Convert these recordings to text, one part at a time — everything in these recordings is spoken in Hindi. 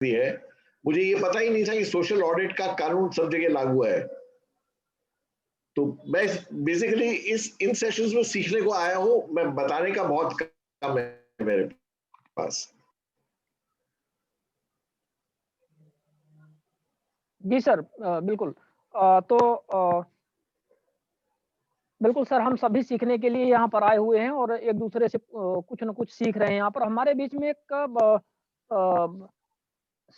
भी है। मुझे ये पता ही नहीं था कि सोशल ऑडिट का कानून सब जगह लागू है। तो मैं बेसिकली इन सेशंस में सीखने को आया हूं, मैं बताने का बहुत कम है मेरे पास। जी सर, बिल्कुल। बिल्कुल सर, हम सभी सीखने के लिए यहाँ पर आए हुए हैं और एक दूसरे से कुछ न कुछ सीख रहे हैं। यहाँ पर हमारे बीच में एक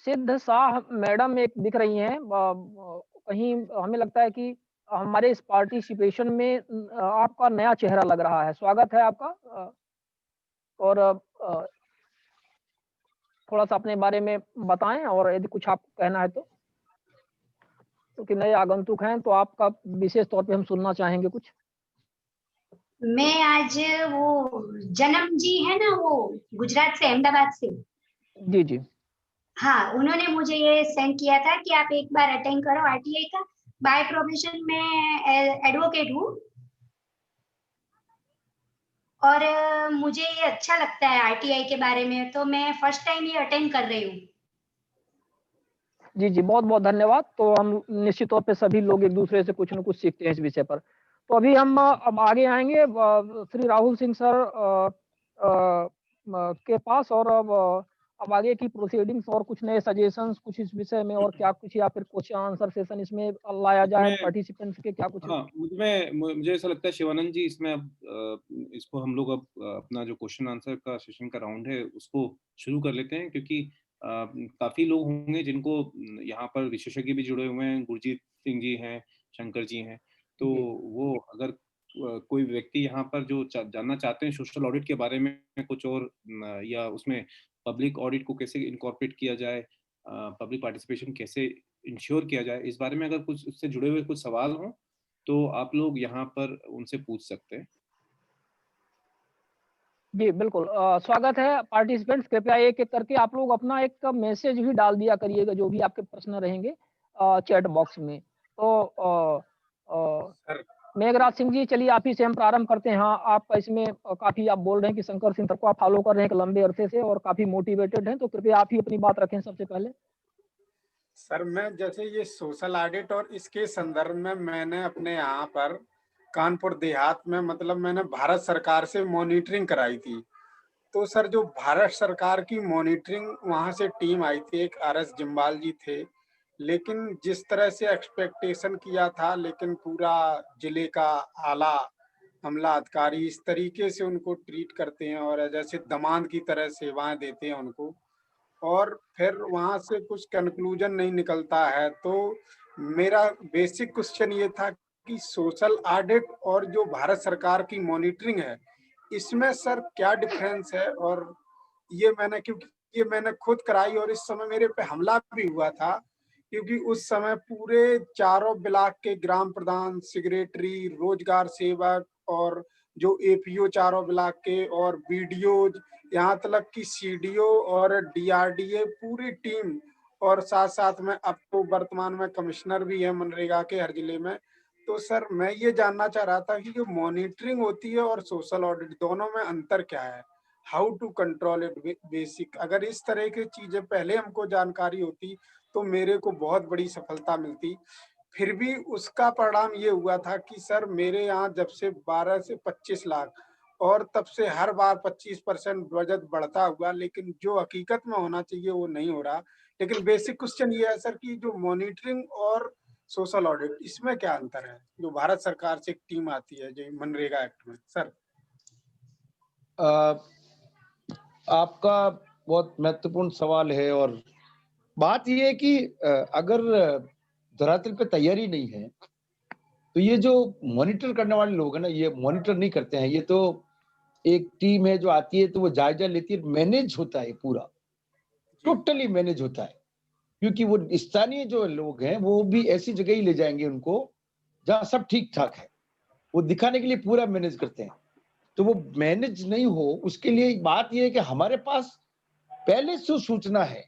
सिद्ध शाह मैडम एक दिख रही हैं। कहीं हमें लगता है कि हमारे इस पार्टिसिपेशन में आपका नया चेहरा लग रहा है। स्वागत है आपका। और थोड़ा-सा अपने बारे में बताएँ और यदि कुछ आपको कहना है तो? क्योंकि नए आगंतुक हैं, तो आपका विशेष तौर पे हम सुनना चाहेंगे कुछ। मैं आज वो जन्म जी है ना, वो गुजरात से, अहमदाबाद से। जी, जी। हाँ, उन्होंने मुझे ये सेंड किया था कि आप एक बार अटेंड करो आरटीआई का। बाय प्रोफेशन मैं एडवोकेट हूँ। और मुझे ये अच्छा लगता है आरटीआई के बारे में, तो मैं फर्स्ट टाइम ये अटेंड कर रही हूँ। जी, जी, बहुत-बहुत धन्यवाद। तो हम निश्चित तौर पे सभी लोग एक-दूसरे से कुछ न कुछ सीखते हैं इस विषय पर। तो अभी हम अब आगे आएँगे श्री राहुल सिंह सर के पास, और अब आगे की प्रोसीडिंग्स और कुछ नए सजेशंस कुछ इस विषय में, और क्या कुछ या फिर क्वेश्चन आंसर सेशन इसमें लाया जाए इसमें पार्टिसिपेंट्स के, क्या कुछ? हाँ, मुझे ऐसा लगता है शिवानंद जी, इसमें अब इसको हम लोग अब अपना जो क्वेश्चन आंसर का सेशन का राउंड है उसको शुरू कर लेते हैं, क्योंकि काफ़ी लोग होंगे जिनको यहाँ पर विशेषज्ञ भी जुड़े हुए हैं। गुरजीत सिंह जी हैं, शंकर जी हैं, तो जी। वो अगर कोई व्यक्ति यहाँ पर जो जानना चाहते हैं सोशल ऑडिट के बारे में कुछ और, या उसमें पब्लिक ऑडिट को कैसे इनकॉर्पोरेट किया जाए, पब्लिक पार्टिसिपेशन कैसे इंश्योर किया जाए, इस बारे में अगर कुछ उससे जुड़े हुए कुछ सवाल हों तो आप लोग यहाँ पर उनसे पूछ सकते हैं। जी, बिल्कुल। स्वागत है पार्टिसिपेंट्स, कृपया एक-एक करके आप लोग अपना एक मैसेज भी डाल दिया करिएगा, जो भी आपके प्रश्न रहेंगे चैट बॉक्स में। तो सर, मेघराज सिंह जी, चलिए आप ही से हम प्रारंभ करते हैं। हाँ, आप इसमें काफ़ी आप बोल रहे हैं कि शंकर सिंह सर को आप फॉलो कर रहे हैं एक लंबे अरसे से और काफ़ी मोटिवेटेड हैं, तो कृपया आप ही अपनी बात रखें सबसे पहले। सर, मैं जैसे ये सोशल ऑडिट और इसके संदर्भ में मैंने अपने यहाँ पर कानपुर देहात में, मतलब मैंने भारत सरकार से मॉनिटरिंग कराई थी। तो सर, जो भारत सरकार की मॉनिटरिंग वहाँ से टीम आई थी, एक आरएस जिम्बाल जी थे, लेकिन जिस तरह से एक्सपेक्टेशन किया था, लेकिन पूरा जिले का आला अमला अधिकारी इस तरीके से उनको ट्रीट करते हैं और जैसे दामाद की तरह सेवाएं देते हैं उनको, और फिर वहाँ से कुछ कंक्लूजन नहीं निकलता है। तो मेरा बेसिक क्वेश्चन ये था कि सोशल ऑडिट और जो भारत सरकार की मॉनिटरिंग है, इसमें सर क्या डिफरेंस है? और ये मैंने, क्योंकि ये मैंने खुद कराई और इस समय मेरे पे हमला भी हुआ था, क्योंकि उस समय पूरे चारों ब्लॉक के ग्राम प्रधान, सेक्रेटरी, रोजगार सेवक और जो एपीओ चारों ब्लॉक के और बीडीओ, यहाँ तक कि सीडीओ और डीआरडीए पूरी टीम, और साथ-साथ में अब तो वर्तमान में कमिश्नर भी है मनरेगा के हर जिले में। तो सर, मैं ये जानना चाह रहा था कि जो मॉनिटरिंग होती है और सोशल ऑडिट, दोनों में अंतर क्या है? How to control it basic, अगर इस तरह की चीजें पहले हमको जानकारी होती तो मेरे को बहुत बड़ी सफलता मिलती। फिर भी उसका परिणाम ये हुआ था कि सर, मेरे यहाँ जब से 12 से 25 लाख और तब से हर बार 25% बजट बढ़ता हुआ, लेकिन जो हकीकत में होना चाहिए वो नहीं हो रहा। लेकिन बेसिक क्वेश्चन ये है सर कि जो मॉनिटरिंग और सोशल ऑडिट, इसमें क्या अंतर है? जो भारत सरकार से एक टीम आती है जो मनरेगा एक्ट में, सर। आपका बहुत महत्वपूर्ण सवाल है, और बात ये है कि अगर धरातल पे तैयारी नहीं है तो ये जो मॉनिटर करने वाले लोग हैं ना, ये मॉनिटर नहीं करते हैं। ये तो एक टीम है जो आती है, तो वो जायजा लेती है, मैनेज होता है पूरा, टोटली मैनेज होता है, क्योंकि वो स्थानीय जो लोग हैं वो भी ऐसी जगह ही ले जाएंगे उनको जहाँ सब ठीक ठाक है, वो दिखाने के लिए पूरा मैनेज करते हैं। तो वो मैनेज नहीं हो, उसके लिए बात ये है कि हमारे पास पहले से सूचना है।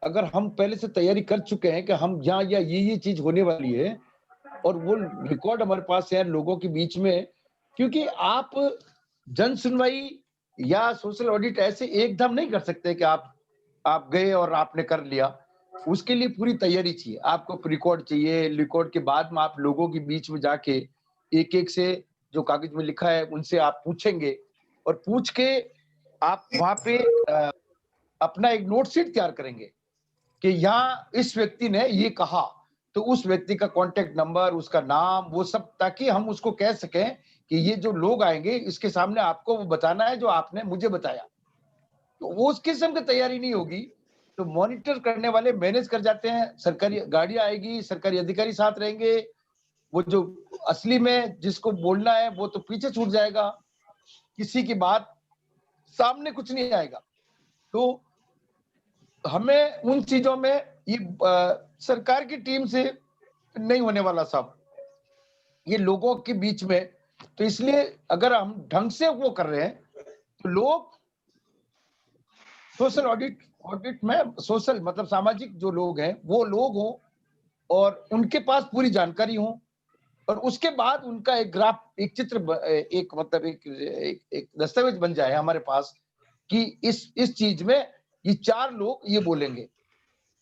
अगर हम पहले से तैयारी कर चुके हैं कि हम यहाँ या ये चीज होने वाली है, और वो रिकॉर्ड हमारे पास है लोगों के बीच में, क्योंकि आप जन सुनवाई या सोशल ऑडिट ऐसे एकदम नहीं कर सकते कि आप आप गए और आपने कर लिया, उसके लिए पूरी तैयारी चाहिए। आपको रिकॉर्ड चाहिए, रिकॉर्ड के बाद में आप लोगों के बीच में जाके एक-एक से जो कागज में लिखा है उनसे आप पूछेंगे और पूछ के आप वहाँ पे अपना एक नोट शीट तैयार करेंगे कि यहाँ इस व्यक्ति ने ये कहा, तो उस व्यक्ति का कॉन्टैक्ट नंबर, उसका नाम, वो सब, ताकि हम उसको कह सकें कि ये जो लोग आएंगे इसके सामने आपको वो बताना है जो आपने मुझे बताया। तो वो उस किस्म की तैयारी नहीं होगी, तो मॉनिटर करने वाले मैनेज कर जाते हैं, सरकारी गाड़ियाँ आएगी, सरकारी अधिकारी साथ रहेंगे, वो जो असली में जिसको बोलना है वो तो पीछे छूट जाएगा, किसी की बात सामने कुछ नहीं आएगा। तो हमें उन चीजों में ये सरकार की टीम से नहीं होने वाला साहब, ये लोगों के बीच में। तो इसलिए अगर हम ढंग से वो कर रहे हैं तो लोग सोशल ऑडिट में, सोशल मतलब सामाजिक जो लोग हैं वो लोग हों और उनके पास पूरी जानकारी हो, और उसके बाद उनका एक ग्राफ, एक चित्र, एक मतलब एक दस्तावेज बन जाए हमारे पास कि इस चीज में ये 4 लोग ये बोलेंगे।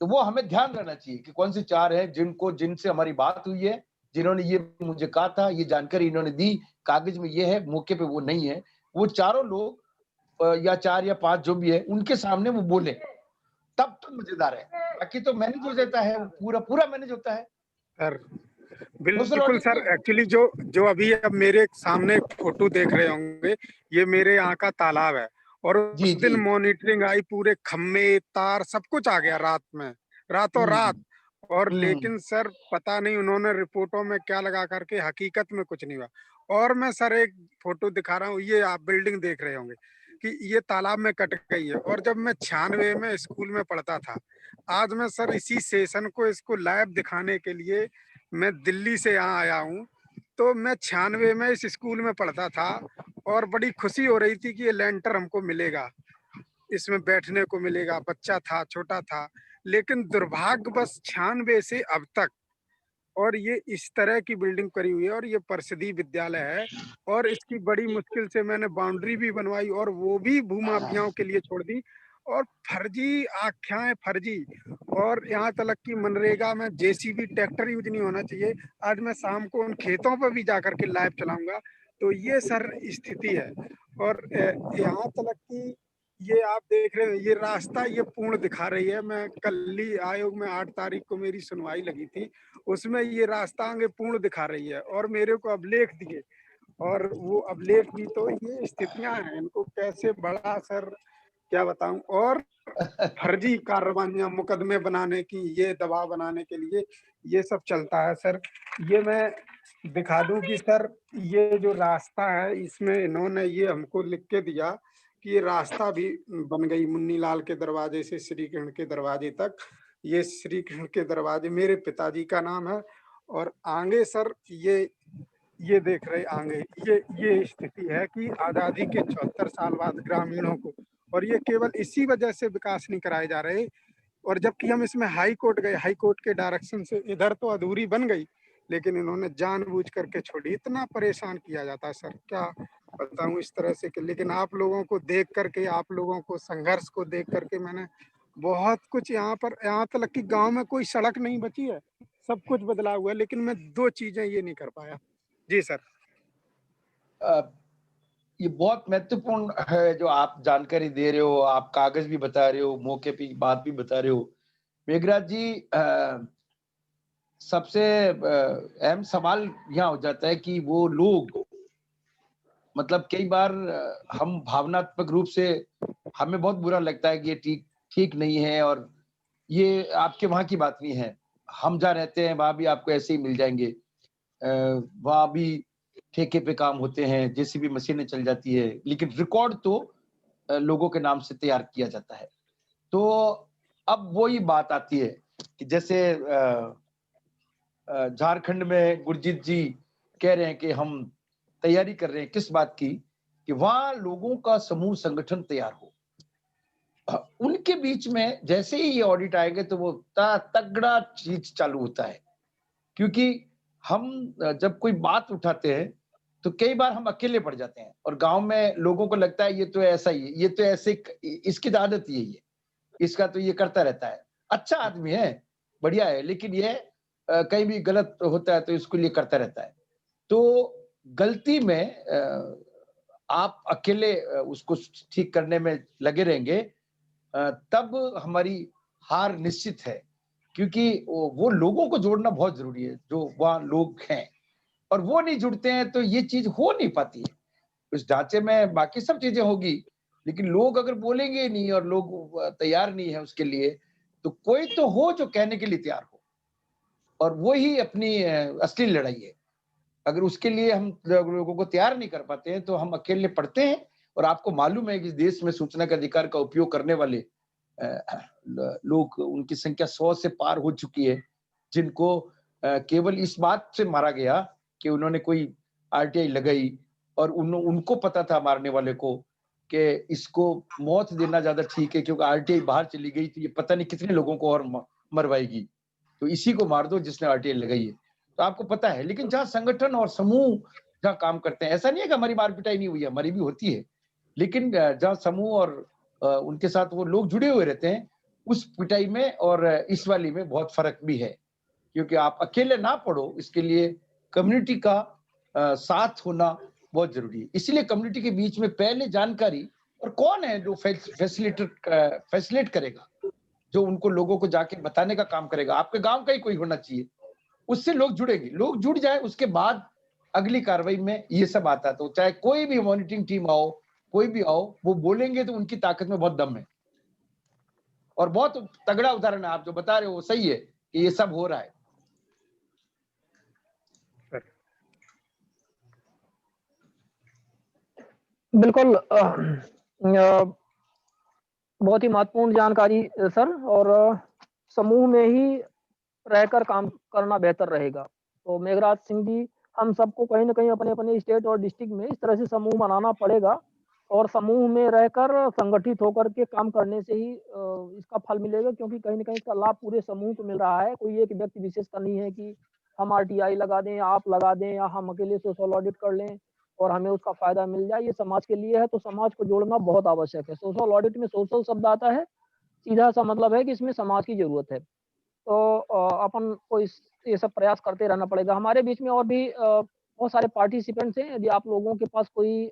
तो वो हमें ध्यान रहना चाहिए कि कौन से 4 हैं जिनसे हमारी बात हुई है, जिन्होंने ये मुझे कहा था, ये जानकारी इन्होंने दी, कागज में ये है, मौके पे वो नहीं है। वो चारों लोग या 4 या 5 जो भी है, उनके सामने वो बोले, तब तो मजेदार है। बाकी तो मैनेज हो जाता है, पूरा मैनेज होता है। सर बिल्कुल सर, एक्चुअली जो अभी अब मेरे सामने फोटो देख रहे होंगे, ये मेरे यहाँ का तालाब है, और उस दिन मॉनिटरिंग आई, पूरे खम्भे तार सब कुछ आ गया रात में, रातों रात। और लेकिन सर पता नहीं उन्होंने रिपोर्टों में क्या लगा करके, हकीकत में कुछ नहीं हुआ। और मैं सर एक फोटो दिखा रहा हूँ, ये आप बिल्डिंग देख रहे होंगे कि ये तालाब में कट गई है। और जब मैं 96 में स्कूल में पढ़ता था, आज मैं सर इसी सेशन को, इसको लाइव दिखाने के लिए मैं दिल्ली से यहाँ आया हूँ। तो मैं 96 में इस स्कूल में पढ़ता था और बड़ी खुशी हो रही थी कि ये लेंटर हमको मिलेगा, इसमें बैठने को मिलेगा। बच्चा था, छोटा था, लेकिन दुर्भाग्यवश 96 से अब तक और ये इस तरह की बिल्डिंग करी हुई है। और ये परिषदीय विद्यालय है, और इसकी बड़ी मुश्किल से मैंने बाउंड्री भी बनवाई, और वो भी भूमाफियाओं के लिए छोड़ दी, और फर्जी आख्याएं, फर्जी। और यहाँ तक कि मनरेगा में जेसीबी ट्रैक्टर यूज नहीं होना चाहिए। आज मैं शाम को उन खेतों पर भी जाकर के लाइव चलाऊंगा। तो ये सर स्थिति है। और यहाँ तक कि ये आप देख रहे हैं, ये रास्ता ये पूर्ण दिखा रही है। मैं कल ही आयोग में 8 तारीख को मेरी सुनवाई लगी थी, उसमें ये रास्ता आगे पूर्ण दिखा रही है, और मेरे को अभिलेख दिए, और वो अभिलेख भी। तो ये स्थितियां हैं, इनको कैसे बड़ा सर क्या बताऊं। और फर्जी कार्रवाइयां, मुकदमे बनाने की, ये दबाव बनाने के लिए ये सब चलता है सर। ये मैं दिखा दूं कि सर ये जो रास्ता है, इसमें इन्होंने ये हमको लिख के दिया कि ये रास्ता भी बन गई मुन्नी लाल के दरवाजे से श्री कृष्ण के दरवाजे तक। ये श्री कृष्ण के दरवाजे मेरे पिताजी का नाम है। और आगे सर ये देख रहे आगे, ये स्थिति है कि आजादी के 74 साल बाद ग्रामीणों को, और ये केवल इसी वजह से विकास नहीं कराए जा रहे। और जबकि हम इसमें हाई कोर्ट गए, हाई कोर्ट के डायरेक्शन से इधर तो अधूरी बन गई, लेकिन इन्होंने जानबूझ करके छोड़ी। इतना परेशान किया जाता है सर, क्या बताऊं इस तरह से कि। लेकिन आप लोगों को देख करके, आप लोगों को संघर्ष को देख करके मैंने बहुत कुछ यहाँ पर, यहाँ तक कि गांव में कोई सड़क नहीं बची है, सब कुछ बदला हुआ है। लेकिन मैं 2 चीजें ये नहीं कर पाया। जी सर। ये बहुत महत्वपूर्ण है जो आप जानकारी दे रहे हो, आप कागज भी बता रहे हो, मौके पे बात भी बता रहे हो। मेघराज जी, सबसे अहम सवाल यहाँ हो जाता है कि वो लोग, मतलब कई बार हम भावनात्मक रूप से, हमें बहुत बुरा लगता है कि ये ठीक नहीं है, और ये आपके वहां की बात नहीं है। हम जहाँ रहते हैं वहां भी आपको ऐसे ही मिल जाएंगे, वहां भी ठेके पे काम होते हैं, जेसीबी मशीनें चल जाती है, लेकिन रिकॉर्ड तो लोगों के नाम से तैयार किया जाता है। तो अब वही बात आती है कि जैसे झारखंड में गुरजीत जी कह रहे हैं कि हम तैयारी कर रहे हैं किस बात की, कि वहां लोगों का समूह संगठन तैयार हो। उनके बीच में जैसे ही ये ऑडिट आएंगे तो वो तगड़ा चीज चालू होता है, क्योंकि हम जब कोई बात उठाते हैं तो कई बार हम अकेले पड़ जाते हैं, और गांव में लोगों को लगता है ये तो ऐसा ही है, ये तो ऐसे, इसकी आदत यही है। इसका तो ये करता रहता है, अच्छा आदमी है, बढ़िया है, लेकिन ये कहीं भी गलत होता है तो इसको लिए करता रहता है। तो गलती में आप अकेले उसको ठीक करने में लगे रहेंगे, तब हमारी हार निश्चित है, क्योंकि वो लोगों को जोड़ना बहुत जरूरी है जो वहाँ लोग हैं, और वो नहीं जुड़ते हैं तो ये चीज हो नहीं पाती है। उस ढांचे में बाकी सब चीजें होगी, लेकिन लोग अगर बोलेंगे नहीं और लोग तैयार नहीं है उसके लिए, तो कोई तो हो जो कहने के लिए तैयार हो, और वो ही अपनी असली लड़ाई है। अगर उसके लिए हम लोगों को तैयार नहीं कर पाते हैं तो हम अकेले पड़ते हैं। और आपको मालूम है कि देश में सूचना के अधिकार का उपयोग करने वाले लोग, उनकी संख्या 100 से पार हो चुकी है, जिनको केवल इस बात से मारा गया कि उन्होंने कोई आरटीआई लगाई और उनको पता था मारने वाले को कि इसको मौत देना ज्यादा ठीक है, क्योंकि आरटीआई बाहर चली गई तो ये पता नहीं कितने लोगों को और मरवाएगी, तो इसी को मार दो जिसने आरटीआई लगाई है। तो आपको पता है, लेकिन जहाँ संगठन और समूह जहाँ काम करते हैं, ऐसा नहीं है कि हमारी मार पिटाई नहीं हुई है, हमारी भी होती है, लेकिन जहाँ समूह और उनके साथ वो लोग जुड़े हुए रहते हैं, उस पिटाई में और इस वाली में बहुत फर्क भी है। क्योंकि आप अकेले ना पड़ो, इसके लिए कम्युनिटी का साथ होना बहुत जरूरी है। इसलिए कम्युनिटी के बीच में पहले जानकारी, और कौन है जो फैसिलिटेट करेगा, जो उनको लोगों को जाके बताने का काम करेगा, आपके गांव का ही कोई होना चाहिए, उससे लोग जुड़ेंगे। लोग जुड़ जाए उसके बाद अगली कार्रवाई में ये सब आता है। तो चाहे कोई भी मॉनिटरिंग टीम आओ, कोई भी आओ, वो बोलेंगे तो उनकी ताकत में बहुत दम है। और बहुत तगड़ा उदाहरण है आप जो बता रहे हो, वो सही है कि ये सब हो रहा है। बिल्कुल, बहुत ही महत्वपूर्ण जानकारी सर, और समूह में ही रहकर काम करना बेहतर रहेगा। तो मेघराज सिंह जी, हम सबको कहीं न कहीं अपने-अपने स्टेट और डिस्ट्रिक्ट में इस तरह से समूह बनाना पड़ेगा, और समूह में रहकर संगठित होकर के काम करने से ही इसका फल मिलेगा, क्योंकि कहीं न कहीं इसका लाभ पूरे समूह को मिल रहा है। कोई एक व्यक्ति विशेष का नहीं है कि हम आरटीआई लगा दें, आप लगा दें, या हम अकेले सोशल ऑडिट कर लें और हमें उसका फ़ायदा मिल जाए। ये समाज के लिए है, तो समाज को जोड़ना बहुत आवश्यक है। सोशल ऑडिट में सोशल शब्द आता है, सीधा-सा मतलब है कि इसमें समाज की ज़रूरत है। तो अपन को ये सब प्रयास करते रहना पड़ेगा। हमारे बीच में और भी बहुत सारे पार्टिसिपेंट्स हैं, यदि आप लोगों के पास कोई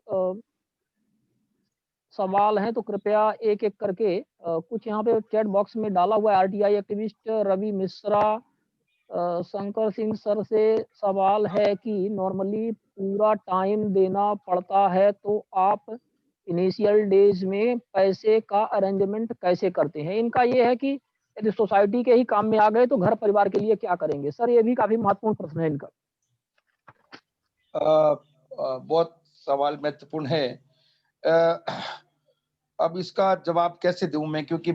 सवाल हैं तो कृपया एक-एक करके कुछ यहाँ पे चैट बॉक्स में डाला हुआ है। RTI activist Ravi Mishra, Shankar Singh sir से सवाल है कि नॉर्मली पूरा टाइम देना पड़ता है, तो आप इनिशियल डेज में पैसे का अरेंजमेंट कैसे करते हैं? इनका ये है कि यदि सोसाइटी के ही काम में आ गए तो घर परिवार के लिए क्या करेंगे? सर, ये भी काफ़ी महत्वपूर्ण प्रश्न है इनका। बहुत सवाल महत्वपूर्ण है। अब इसका जवाब कैसे दूं मैं, क्योंकि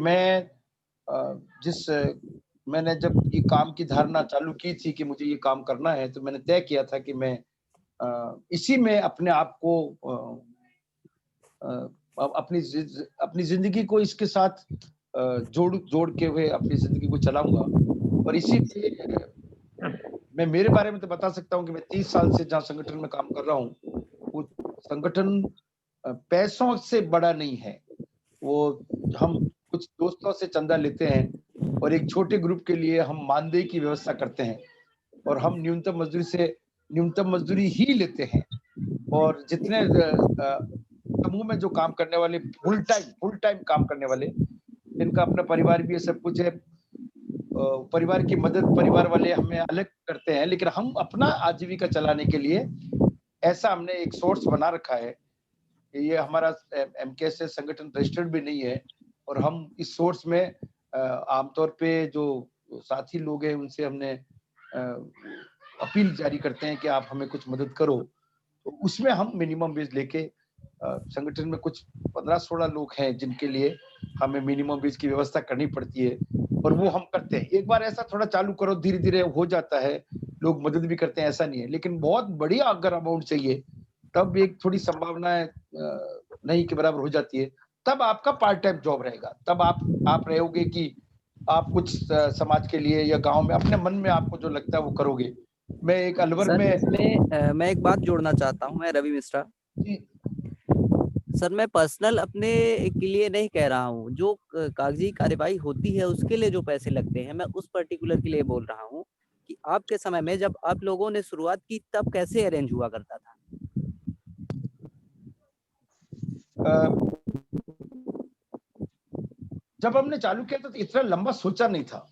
मैंने जब ये काम की धारणा चालू की थी कि मुझे ये काम करना है, तो मैंने तय किया था कि मैं इसी में अपने आप को अपनी जिंदगी को इसके साथ जोड़ के हुए अपनी जिंदगी को चलाऊंगा। और इसीलिए मैं मेरे बारे में तो बता सकता हूं कि मैं 30 साल से जहां संगठन में काम कर रहा हूं, वो संगठन पैसों से बड़ा नहीं है। वो हम कुछ दोस्तों से चंदा लेते हैं और एक छोटे ग्रुप के लिए हम मानदेय की व्यवस्था करते हैं, और हम न्यूनतम मजदूरी ही लेते हैं। और जितने समूह में जो काम करने वाले फुल टाइम काम करने वाले, जिनका अपना परिवार भी है, सब कुछ है, परिवार की मदद परिवार वाले हमें अलग करते हैं, लेकिन हम अपना आजीविका चलाने के लिए ऐसा हमने एक सोर्स बना रखा है। ये हमारा एमकेएस संगठन रजिस्टर्ड भी नहीं है, और हम इस सोर्स में आमतौर पे जो साथी लोग हैं उनसे हमने अपील जारी करते हैं कि आप हमें कुछ मदद करो। तो उसमें हम मिनिमम वेज लेके संगठन में कुछ 15-16 लोग हैं जिनके लिए हमें मिनिमम वेज की व्यवस्था करनी पड़ती है, और वो हम करते हैं। एक बार ऐसा थोड़ा चालू करो, धीरे धीरे हो जाता है, लोग मदद भी करते हैं, ऐसा नहीं है। लेकिन बहुत बढ़िया अगर अमाउंट चाहिए तब एक थोड़ी संभावना नहीं के बराबर हो जाती है, तब आपका पार्ट टाइम जॉब रहेगा। तब आप रहोगे कि आप कुछ समाज के लिए या गांव में अपने मन में आपको जो लगता है वो करोगे। मैं एक अलवर में मैं एक बात जोड़ना चाहता हूँ, मैं रवि मिश्रा। सर मैं पर्सनल अपने के लिए नहीं कह रहा हूँ, जो कागजी कार्यवाही होती है उसके लिए जो पैसे लगते हैं, मैं उस पर्टिकुलर के लिए बोल रहा हूँ कि आपके समय में जब आप लोगों ने शुरुआत की तब कैसे अरेंज हुआ करता था? जब हमने चालू किया था तो इतना लंबा सोचा नहीं था।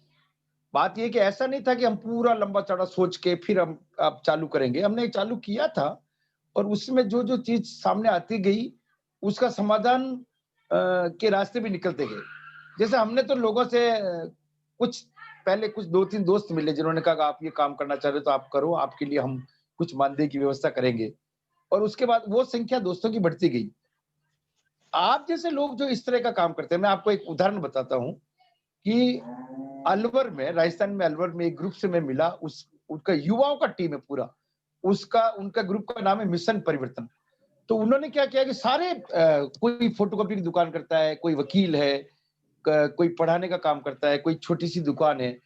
बात ये कि ऐसा नहीं था कि हम पूरा लंबा चौड़ा सोच के फिर हम अब चालू करेंगे। हमने चालू किया था और उसमें जो चीज सामने आती गई उसका समाधान के रास्ते भी निकलते गए। जैसे हमने तो लोगों से कुछ 2-3 दोस्त मिले जिन्होंने कहा आप ये काम करना चाह रहे हो तो आप करो, आपके लिए हम कुछ मानदेय की व्यवस्था करेंगे। और उसके बाद वो संख्या दोस्तों की बढ़ती गई। आप जैसे लोग जो इस तरह का काम करते हैं, मैं आपको एक उदाहरण बताता हूँ कि अलवर में, राजस्थान में अलवर में एक ग्रुप से मैं मिला, उनका युवाओं का टीम है पूरा, उनका ग्रुप का नाम है मिशन परिवर्तन। तो उन्होंने क्या किया कि सारे कोई फोटोकॉपी की दुकान करता है, कोई वकील है, कोई पढ़ाने का काम करता है, कोई छोटी सी दुकान है।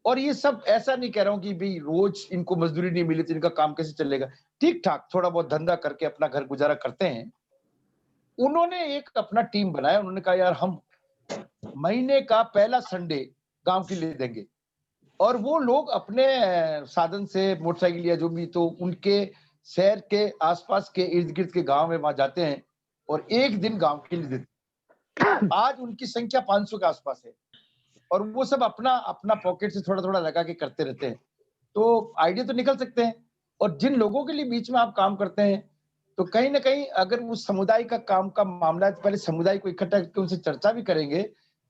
और ये सब, ऐसा नहीं कह रहा हूँ कि भाई रोज इनको मजदूरी नहीं मिली तो इनका काम कैसे चलेगा, ठीक ठाक थोड़ा बहुत धंधा करके अपना घर गुजारा करते हैं। उन्होंने एक अपना टीम बनाया। उन्होंने कहा यार हम महीने का पहला संडे गांव के लिए देंगे, और वो लोग अपने साधन से, मोटरसाइकिल या जो भी, तो उनके शहर के आसपास के इर्द गिर्द के गांव में वहां जाते हैं और एक दिन गांव के लिए देते हैं। आज उनकी संख्या 500 के आसपास है और वो सब अपना अपना पॉकेट से थोड़ा थोड़ा लगा के करते रहते हैं। तो आइडिया तो निकल सकते हैं। और जिन लोगों के लिए बीच में आप काम करते हैं तो कहीं ना कहीं अगर उस समुदाय का काम का मामला है तो पहले समुदाय को इकट्ठा करके उनसे चर्चा भी करेंगे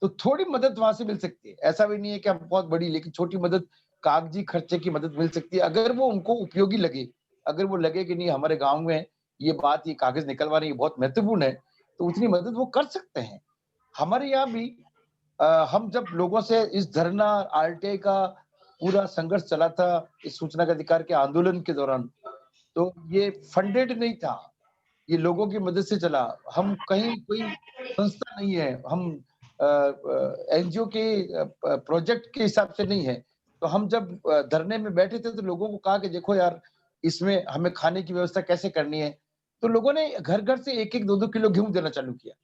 तो थोड़ी मदद वहां से मिल सकती है। ऐसा भी नहीं है कि बहुत बड़ी, लेकिन छोटी मदद, कागजी खर्चे की मदद मिल सकती है अगर वो उनको उपयोगी लगे। अगर वो लगे कि नहीं हमारे गांव में ये बात, ये कागज निकलवाना ये बहुत महत्वपूर्ण है, तो उतनी मदद वो कर सकते हैं। हमारे यहाँ भी हम जब लोगों से इस धरना आरटीआई का पूरा संघर्ष चला था इस सूचना का अधिकार के आंदोलन के दौरान, तो ये फंडेड नहीं था, ये लोगों की मदद से चला। हम कहीं कोई संस्था नहीं है, हम एनजीओ के प्रोजेक्ट के हिसाब से नहीं है। तो हम जब धरने में बैठे थे तो लोगों को कहा कि देखो यार इसमें हमें खाने की व्यवस्था कैसे करनी है, तो लोगों ने घर घर से 1-1, 2-2 किलो गेहूं देना चालू किया।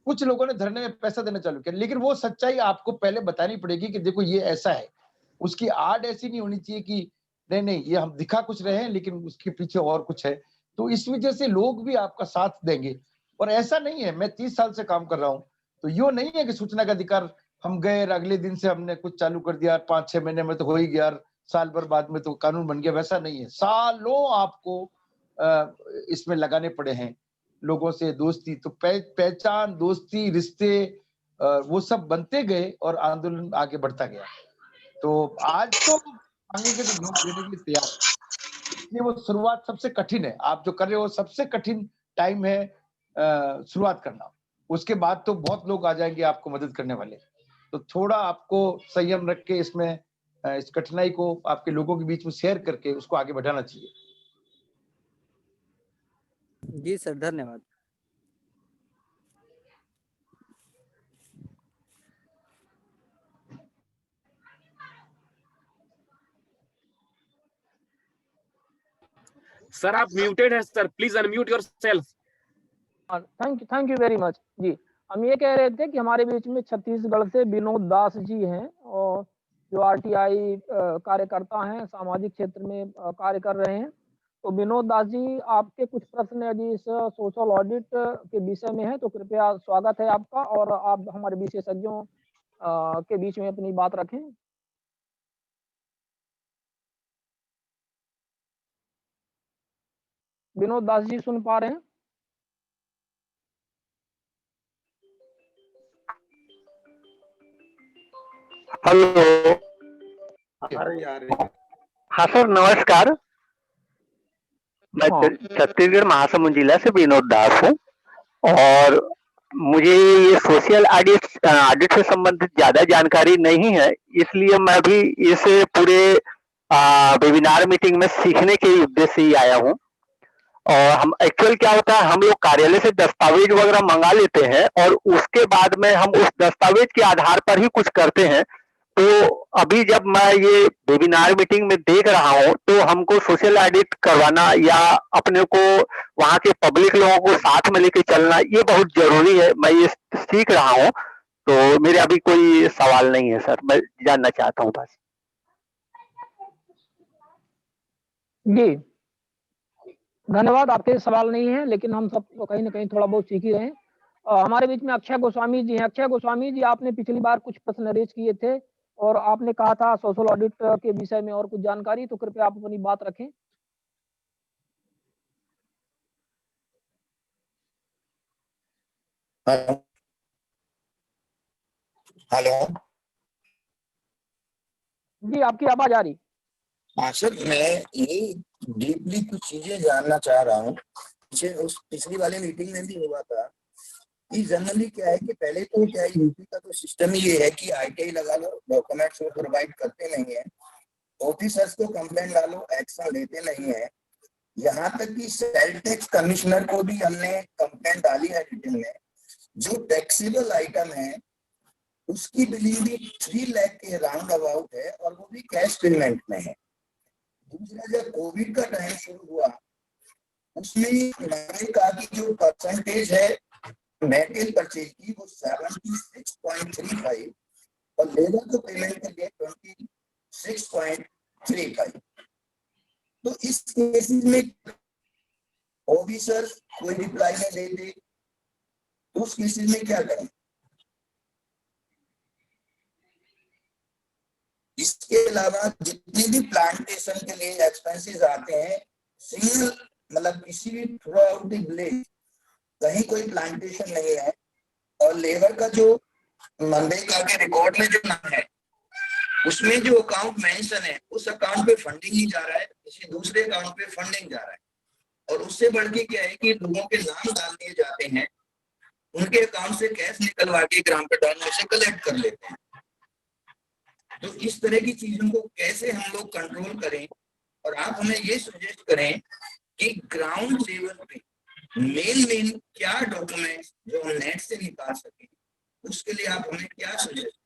कुछ लोगों ने धरने में पैसा देना चालू किया, लेकिन वो सच्चाई आपको पहले बतानी पड़ेगी कि देखो ये ऐसा है। उसकी आड़ ऐसी नहीं होनी चाहिए कि नहीं ये हम दिखा कुछ रहे हैं लेकिन उसके पीछे और कुछ है। तो इस वजह से लोग भी आपका साथ देंगे। और ऐसा नहीं है, मैं 30 साल से काम कर रहा हूँ, तो यो नहीं है कि सूचना का अधिकार हम गए अगले दिन से हमने कुछ चालू कर दिया, 5-6 महीने में तो हो ही गया, साल भर बाद में तो कानून बन गया, वैसा नहीं है। सालों आपको इसमें लगाने पड़े हैं। लोगों से दोस्ती, तो पहचान, दोस्ती, रिश्ते वो सब बनते गए और आंदोलन आगे बढ़ता गया। तो आज तो मांगेंगे तो लोग देने के लिए तैयार है। इसलिए वो शुरुआत सबसे कठिन है। आप जो कर रहे हो सबसे कठिन टाइम है शुरुआत करना। उसके बाद तो बहुत लोग आ जाएंगे आपको मदद करने वाले। तो थोड़ा आपको संयम रख के इसमें इस कठिनाई को आपके लोगों के बीच में शेयर करके उसको आगे बढ़ाना चाहिए। जी सर, धन्यवाद। सर आप म्यूटेड है sir, please unmute yourself. Thank you very much जी। हम ये कह रहे थे कि हमारे बीच में छत्तीसगढ़ से विनोद दास जी हैं और जो आरटीआई कार्यकर्ता हैं, सामाजिक क्षेत्र में कार्य कर रहे हैं। तो विनोद दास जी, आपके कुछ प्रश्न यदि इस सोशल ऑडिट के विषय में है तो कृपया स्वागत है आपका, और आप हमारे विशेषज्ञों के बीच में अपनी बात रखें। विनोद दास जी सुन पा रहे हैं? हेलो। हाँ सर, नमस्कार। मैं छत्तीसगढ़ महासमुंद जिला से विनोद दास हूँ और मुझे ये सोशल ऑडिट से संबंधित ज्यादा जानकारी नहीं है, इसलिए मैं भी इस पूरे वेबिनार मीटिंग में सीखने के उद्देश्य से ही आया हूँ। और हम एक्चुअल क्या होता है, हम लोग कार्यालय से दस्तावेज वगैरह मंगा लेते हैं और उसके बाद में हम उस दस्तावेज के आधार पर ही कुछ करते हैं। तो अभी जब मैं ये वेबिनार मीटिंग में देख रहा हूँ तो हमको सोशल ऑडिट करवाना या अपने को वहाँ के पब्लिक लोगों को साथ में लेके चलना ये बहुत जरूरी है। मैं ये सीख रहा हूँ, तो मेरे अभी कोई सवाल नहीं है सर, मैं जानना चाहता हूँ बस। जी धन्यवाद। आपके सवाल नहीं है, लेकिन हम सब कहीं ना कहीं थोड़ा बहुत सीख ही रहे हैं। हमारे बीच में अक्षय गोस्वामी जी हैं। अक्षय गोस्वामी जी, आपने पिछली बार कुछ प्रश्न रेज किए थे और आपने कहा था सोशल ऑडिट के विषय में और कुछ जानकारी, तो कृपया आप अपनी बात रखें। हेलो जी, आपकी आवाज आ रही। हाँ सर, मैं ये डीपली कुछ चीजें जानना चाह रहा हूँ। पिछली वाले मीटिंग में भी हुआ था कि जनरली क्या है कि पहले तो क्या है, यूपी का तो सिस्टम ये है कि आईटीआई लगा लो, डॉक्यूमेंट्स वो प्रोवाइड करते नहीं है, ऑफिसर्स को कंप्लेंट डालो, एक्शन लेते नहीं है। यहाँ तक कि सेल टैक्स कमिश्नर को भी हमने कंप्लेंट डाली है रिटन में। जो टैक्सेबल आइटम है उसकी बिलिंग भी 3 लाख के राउंड अबाउट है और वो भी कैश पेमेंट में है। दूसरा, जब कोविड का टाइम शुरू हुआ उसमें मैंने कहा कि जो परसेंटेज है मेटेरियल परचेज की वो 76.35 और लेबर को पेमेंट के लिए 26.35। तो इस केसेस में ऑफिसर कोई रिप्लाई नहीं देते, उस केसेस में क्या करें? इसके अलावा जितने भी प्लांटेशन के लिए एक्सपेंसेस आते हैं, सिंगल मतलब किसी भी थ्रू आउट द विलेज कहीं कोई प्लांटेशन नहीं है और लेबर का जो मनरेगा के रिकॉर्ड में जो नाम है उसमें जो अकाउंट मेंशन है उस अकाउंट पे फंडिंग ही जा रहा है, किसी दूसरे अकाउंट पे फंडिंग जा रहा है। और उससे बढ़ के क्या है कि लोगों के नाम डाल दिए जाते हैं, उनके अकाउंट से कैश निकलवा के ग्राम प्रधान में से कलेक्ट कर लेते हैं। तो इस तरह की चीजों को कैसे हम लोग कंट्रोल करें, और आप हमें ये सजेस्ट करें कि ग्राउंड लेवल पे मेन क्या डॉक्यूमेंट्स जो हम नेट से निकाल सकें, उसके लिए आप हमें क्या सजेस्ट